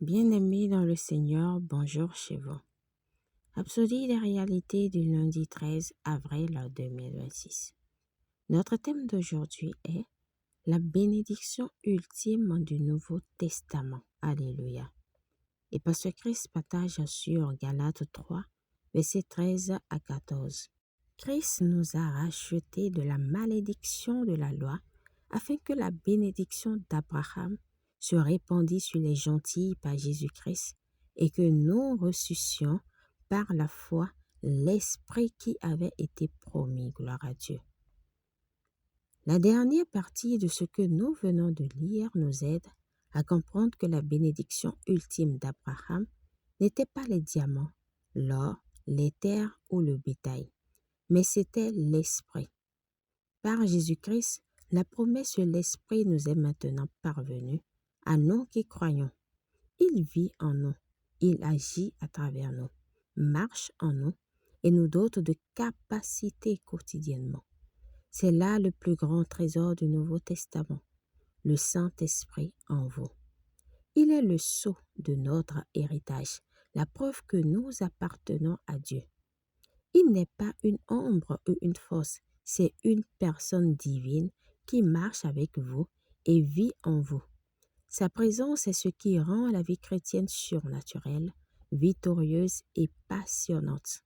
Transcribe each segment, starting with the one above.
Bien-aimés dans le Seigneur, bonjour chez vous. Rhapsodie des réalités du lundi 13 avril 2026. Notre thème d'aujourd'hui est la bénédiction ultime du Nouveau Testament. Alléluia. Et Pasteur Christ partage sur Galates 3, versets 13 à 14. Christ nous a rachetés de la malédiction de la loi afin que la bénédiction d'Abraham se répandît sur les gentils par Jésus-Christ et que nous reçussions par la foi l'Esprit qui avait été promis. Gloire à Dieu. La dernière partie de ce que nous venons de lire nous aide à comprendre que la bénédiction ultime d'Abraham n'était pas les diamants, l'or, les terres ou le bétail, mais c'était l'Esprit. Par Jésus-Christ, la promesse de l'Esprit nous est maintenant parvenue, à nous qui croyons. Il vit en nous, il agit à travers nous, marche en nous et nous dote de capacités quotidiennement. C'est là le plus grand trésor du Nouveau Testament, le Saint-Esprit en vous. Il est le sceau de notre héritage, la preuve que nous appartenons à Dieu. Il n'est pas une ombre ou une force, c'est une personne divine qui marche avec vous et vit en vous. Sa présence est ce qui rend la vie chrétienne surnaturelle, victorieuse et passionnante.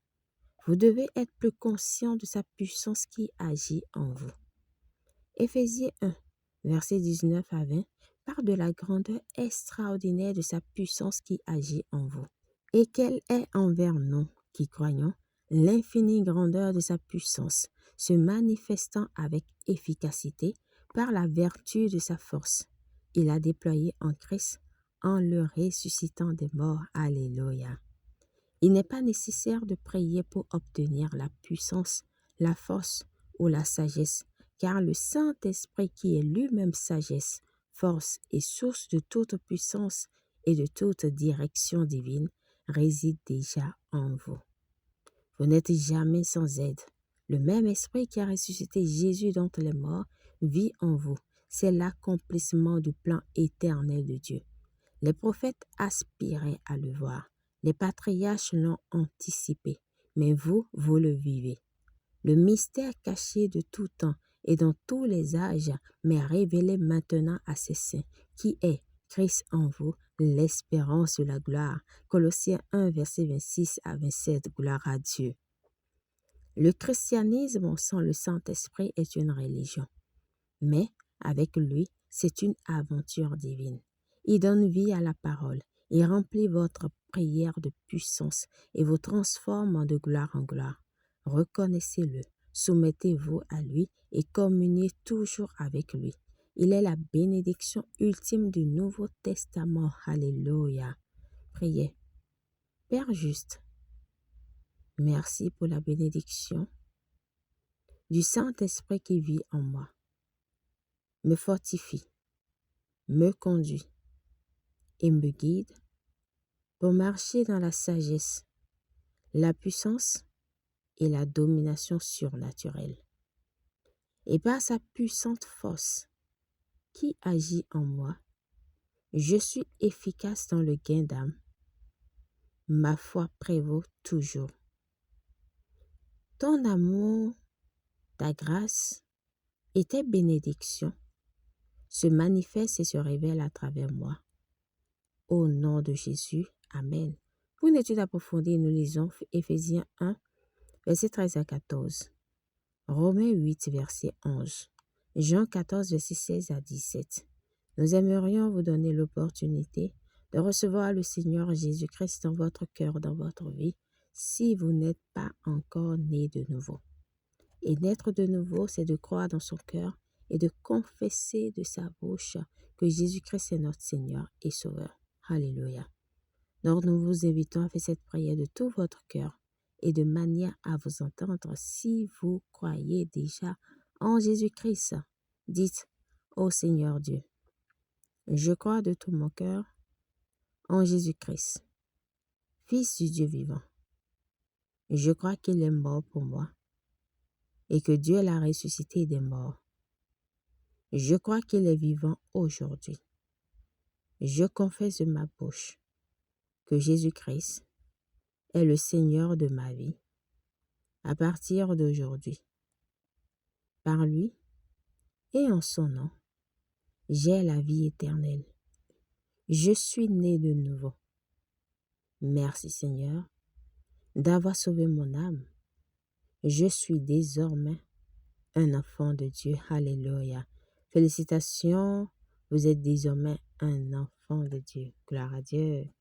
Vous devez être plus conscient de sa puissance qui agit en vous. Éphésiens 1, versets 19 à 20, parle de la grandeur extraordinaire de sa puissance qui agit en vous, et qu'elle est envers nous qui croyons, l'infinie grandeur de sa puissance, se manifestant avec efficacité par la vertu de sa force. Il a déployé en Christ en le ressuscitant des morts. Alléluia. Il n'est pas nécessaire de prier pour obtenir la puissance, la force ou la sagesse, car le Saint-Esprit qui est lui-même sagesse, force et source de toute puissance et de toute direction divine, réside déjà en vous. Vous n'êtes jamais sans aide. Le même esprit qui a ressuscité Jésus d'entre les morts vit en vous. C'est l'accomplissement du plan éternel de Dieu. Les prophètes aspiraient à le voir. Les patriarches l'ont anticipé. Mais vous le vivez. Le mystère caché de tout temps et dans tous les âges m'est révélé maintenant à ses saints, qui est Christ en vous, l'espérance de la gloire. Colossiens 1, verset 26 à 27, gloire à Dieu. Le christianisme sans le Saint-Esprit est une religion, mais avec lui, c'est une aventure divine. Il donne vie à la parole, il remplit votre prière de puissance et vous transforme de gloire en gloire. Reconnaissez-le, soumettez-vous à lui et communiez toujours avec lui. Il est la bénédiction ultime du Nouveau Testament. Alléluia. Priez. Père juste, merci pour la bénédiction du Saint-Esprit qui vit en moi. Me fortifie, me conduit et me guide pour marcher dans la sagesse, la puissance et la domination surnaturelle. Et par sa puissante force qui agit en moi, je suis efficace dans le gain d'âme. Ma foi prévaut toujours. Ton amour, ta grâce et tes bénédictions se manifestent et se révèlent à travers moi. Au nom de Jésus, Amen. Pour une étude approfondie, nous lisons Éphésiens 1, verset 13 à 14, Romains 8, verset 11, Jean 14, verset 16 à 17. Nous aimerions vous donner l'opportunité de recevoir le Seigneur Jésus-Christ dans votre cœur, dans votre vie, si vous n'êtes pas encore né de nouveau. Et naître de nouveau, c'est de croire dans son cœur et de confesser de sa bouche que Jésus-Christ est notre Seigneur et Sauveur. Alléluia. Donc nous vous invitons à faire cette prière de tout votre cœur et de manière à vous entendre si vous croyez déjà en Jésus-Christ. Dites, ô Seigneur Dieu, je crois de tout mon cœur en Jésus-Christ, Fils du Dieu vivant. Je crois qu'il est mort pour moi et que Dieu l'a ressuscité des morts. Je crois qu'il est vivant aujourd'hui. Je confesse de ma bouche que Jésus-Christ est le Seigneur de ma vie à partir d'aujourd'hui. Par lui et en son nom, j'ai la vie éternelle. Je suis né de nouveau. Merci Seigneur d'avoir sauvé mon âme. Je suis désormais un enfant de Dieu. Alléluia. Félicitations, vous êtes désormais un enfant de Dieu. Gloire à Dieu.